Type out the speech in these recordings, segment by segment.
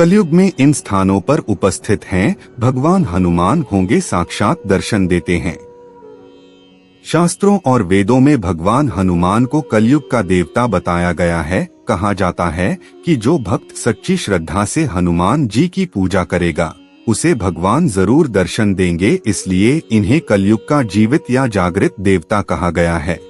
कलयुग में इन स्थानों पर उपस्थित हैं भगवान हनुमान होंगे साक्षात दर्शन देते हैं। शास्त्रों और वेदों में भगवान हनुमान को कलयुग का देवता बताया गया है। कहा जाता है कि जो भक्त सच्ची श्रद्धा से हनुमान जी की पूजा करेगा उसे भगवान जरूर दर्शन देंगे, इसलिए इन्हें कलयुग का जीवित या जागृत देवता कहा गया है।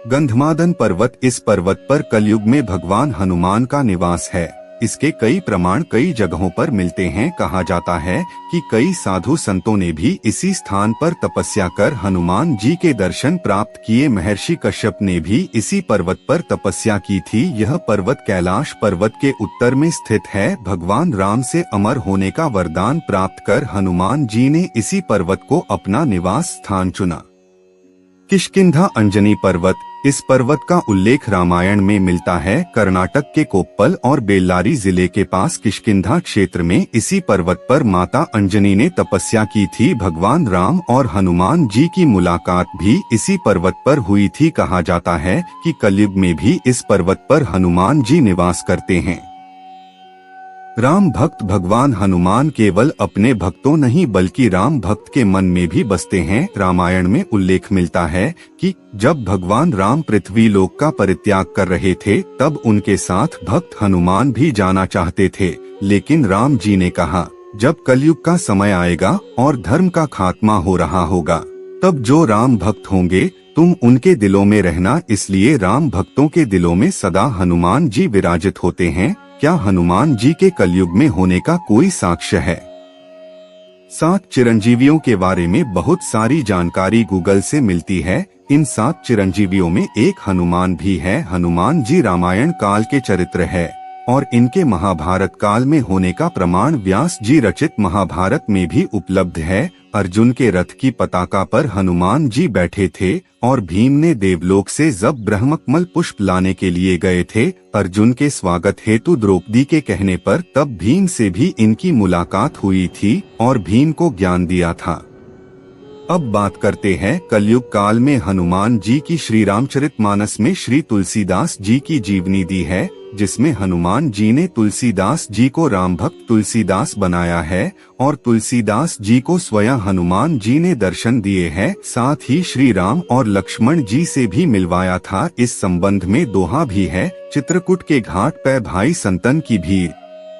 गंधमादन पर्वत, इस पर्वत पर कलयुग में भगवान हनुमान का निवास है। इसके कई प्रमाण कई जगहों पर मिलते हैं। कहा जाता है कि कई साधु संतों ने भी इसी स्थान पर तपस्या कर हनुमान जी के दर्शन प्राप्त किए। महर्षि कश्यप ने भी इसी पर्वत पर तपस्या की थी। यह पर्वत कैलाश पर्वत के उत्तर में स्थित है। भगवान राम से अमर होने का वरदान प्राप्त कर हनुमान जी ने इसी पर्वत को अपना निवास स्थान चुना। किष्किंधा अंजनी पर्वत, इस पर्वत का उल्लेख रामायण में मिलता है। कर्नाटक के कोप्पल और बेल्लारी जिले के पास किष्किंधा क्षेत्र में इसी पर्वत पर माता अंजनी ने तपस्या की थी। भगवान राम और हनुमान जी की मुलाकात भी इसी पर्वत पर हुई थी। कहा जाता है कि कलयुग में भी इस पर्वत पर हनुमान जी निवास करते हैं। राम भक्त भगवान हनुमान केवल अपने भक्तों नहीं बल्कि राम भक्त के मन में भी बसते हैं। रामायण में उल्लेख मिलता है कि जब भगवान राम पृथ्वी लोक का परित्याग कर रहे थे तब उनके साथ भक्त हनुमान भी जाना चाहते थे, लेकिन राम जी ने कहा जब कलयुग का समय आएगा और धर्म का खात्मा हो रहा होगा तब जो राम भक्त होंगे तुम उनके दिलों में रहना। इसलिए राम भक्तों के दिलों में सदा हनुमान जी विराजित होते हैं। क्या हनुमान जी के कलयुग में होने का कोई साक्ष्य है? 7 चिरंजीवियों के बारे में बहुत सारी जानकारी गूगल से मिलती है। इन 7 चिरंजीवियों में एक हनुमान भी है। हनुमान जी रामायण काल के चरित्र है और इनके महाभारत काल में होने का प्रमाण व्यास जी रचित महाभारत में भी उपलब्ध है। अर्जुन के रथ की पताका पर हनुमान जी बैठे थे और भीम ने देवलोक से जब ब्रह्मकमल पुष्प लाने के लिए गए थे अर्जुन के स्वागत हेतु द्रौपदी के कहने पर, तब भीम से भी इनकी मुलाकात हुई थी और भीम को ज्ञान दिया था। अब बात करते हैं कलयुग काल में हनुमान जी की। श्री रामचरितमानस में श्री तुलसीदास जी की जीवनी दी है, जिसमें हनुमान जी ने तुलसीदास जी को राम भक्त तुलसीदास बनाया है और तुलसीदास जी को स्वयं हनुमान जी ने दर्शन दिए हैं। साथ ही श्री राम और लक्ष्मण जी से भी मिलवाया था। इस संबंध में दोहा भी है, चित्रकूट के घाट पे भाई संतन की भीड़,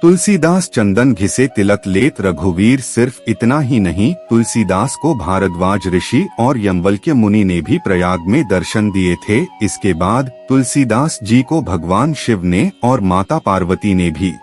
तुलसीदास चंदन घिसे तिलक लेत रघुवीर। सिर्फ इतना ही नहीं, तुलसीदास को भारद्वाज ऋषि और यमवल्क्य मुनि ने भी प्रयाग में दर्शन दिए थे। इसके बाद तुलसीदास जी को भगवान शिव ने और माता पार्वती ने भी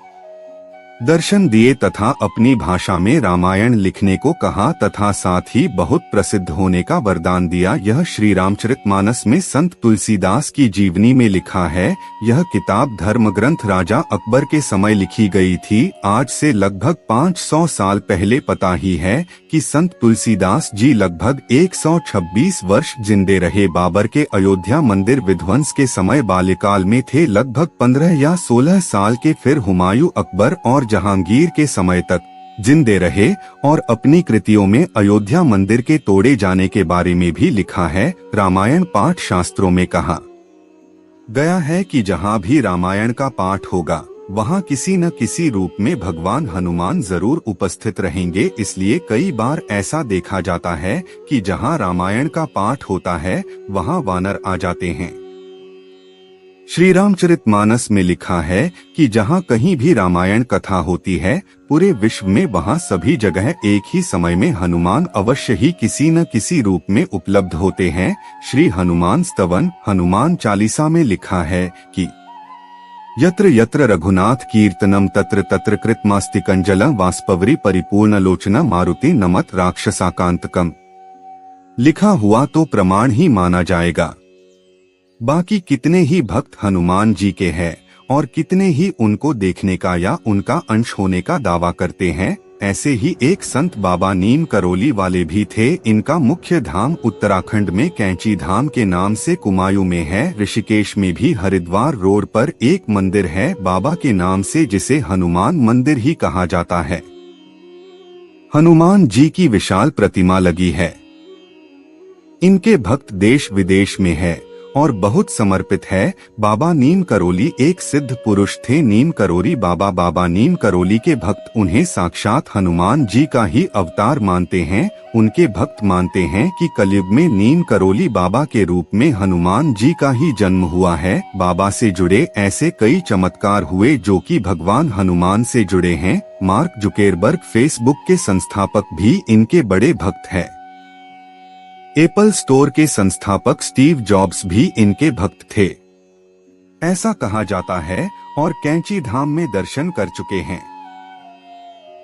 दर्शन दिए तथा अपनी भाषा में रामायण लिखने को कहा तथा साथ ही बहुत प्रसिद्ध होने का वरदान दिया। यह श्री रामचरितमानस में संत तुलसीदास की जीवनी में लिखा है। यह किताब धर्म ग्रंथ राजा अकबर के समय लिखी गई थी। आज से लगभग 500 साल पहले पता ही है कि संत तुलसीदास जी लगभग 126 वर्ष जिंदे रहे। बाबर के अयोध्या मंदिर विध्वंस के समय बाल्यकाल में थे, लगभग 15 या 16 साल के। फिर हुमायूं, अकबर और जहांगीर के समय तक जिंदे रहे और अपनी कृतियों में अयोध्या मंदिर के तोड़े जाने के बारे में भी लिखा है। रामायण पाठ शास्त्रों में कहा गया है कि जहाँ भी रामायण का पाठ होगा वहाँ किसी न किसी रूप में भगवान हनुमान जरूर उपस्थित रहेंगे। इसलिए कई बार ऐसा देखा जाता है कि जहाँ रामायण का पाठ होता है वहाँ वानर आ जाते हैं। श्री रामचरितमानस में लिखा है कि जहाँ कहीं भी रामायण कथा होती है पूरे विश्व में, वहाँ सभी जगह एक ही समय में हनुमान अवश्य ही किसी न किसी रूप में उपलब्ध होते हैं। श्री हनुमान स्तवन हनुमान चालीसा में लिखा है कि यत्र यत्र रघुनाथ कीर्तनम तत्र तत्र कृतमास्तिकंजलम वाष्पवरी परिपूर्ण लोचना मारुति नमत राक्षसाकांतकम। लिखा हुआ तो प्रमाण ही माना जाएगा। बाकी कितने ही भक्त हनुमान जी के हैं और कितने ही उनको देखने का या उनका अंश होने का दावा करते हैं। ऐसे ही एक संत बाबा नीम करोली वाले भी थे। इनका मुख्य धाम उत्तराखंड में कैंची धाम के नाम से कुमायूं में है। ऋषिकेश में भी हरिद्वार रोड पर एक मंदिर है बाबा के नाम से, जिसे हनुमान मंदिर ही कहा जाता है। हनुमान जी की विशाल प्रतिमा लगी है। इनके भक्त देश विदेश में है और बहुत समर्पित है। बाबा नीम करोली एक सिद्ध पुरुष थे। नीम करोली बाबा नीम करोली के भक्त उन्हें साक्षात हनुमान जी का ही अवतार मानते हैं। उनके भक्त मानते हैं कि कलयुग में नीम करोली बाबा के रूप में हनुमान जी का ही जन्म हुआ है। बाबा से जुड़े ऐसे कई चमत्कार हुए जो कि भगवान हनुमान से जुड़े हैं। मार्क जुकेरबर्ग फेसबुक के संस्थापक भी इनके बड़े भक्त हैं। एप्पल स्टोर के संस्थापक स्टीव जॉब्स भी इनके भक्त थे, ऐसा कहा जाता है, और कैंची धाम में दर्शन कर चुके हैं।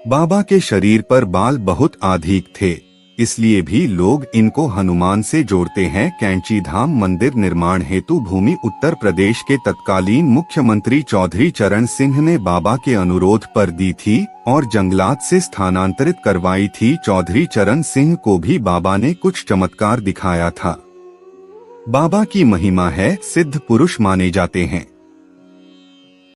बाबा के शरीर पर बाल बहुत अधिक थे, इसलिए भी लोग इनको हनुमान से जोड़ते हैं। कैंची धाम मंदिर निर्माण हेतु भूमि उत्तर प्रदेश के तत्कालीन मुख्यमंत्री चौधरी चरण सिंह ने बाबा के अनुरोध पर दी थी और जंगलात से स्थानांतरित करवाई थी। चौधरी चरण सिंह को भी बाबा ने कुछ चमत्कार दिखाया था। बाबा की महिमा है, सिद्ध पुरुष माने जाते हैं।